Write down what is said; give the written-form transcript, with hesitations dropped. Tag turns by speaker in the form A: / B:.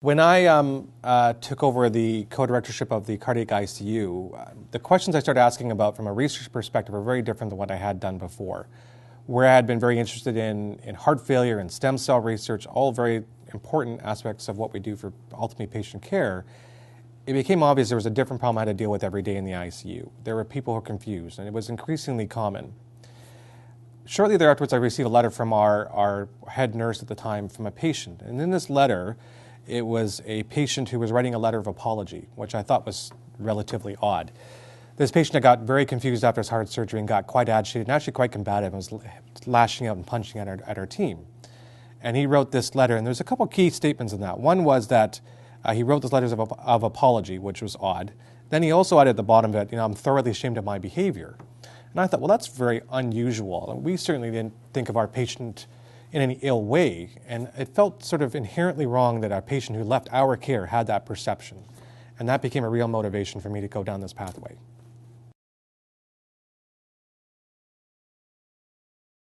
A: When I took over the co-directorship of the cardiac ICU, the questions I started asking about from a research perspective are very different than what I had done before. Where I had been very interested in heart failure and stem cell research, all very important aspects of what we do for ultimately patient care, it became obvious there was a different problem I had to deal with every day in the ICU. There were people who were confused, and it was increasingly common. Shortly thereafter, I received a letter from our head nurse at the time from a patient. And in this letter, it was a patient who was writing a letter of apology, which I thought was relatively odd. This patient got very confused after his heart surgery and got quite agitated and actually quite combative and was lashing out and punching at our team. And he wrote this letter, and there's a couple key statements in that. One was that he wrote these letters of apology, which was odd. Then he also added at the bottom of it, I'm thoroughly ashamed of my behavior. And I thought, well, that's very unusual. And we certainly didn't think of our patient in any ill way. And it felt sort of inherently wrong that our patient who left our care had that perception. And that became a real motivation for me to go down this pathway.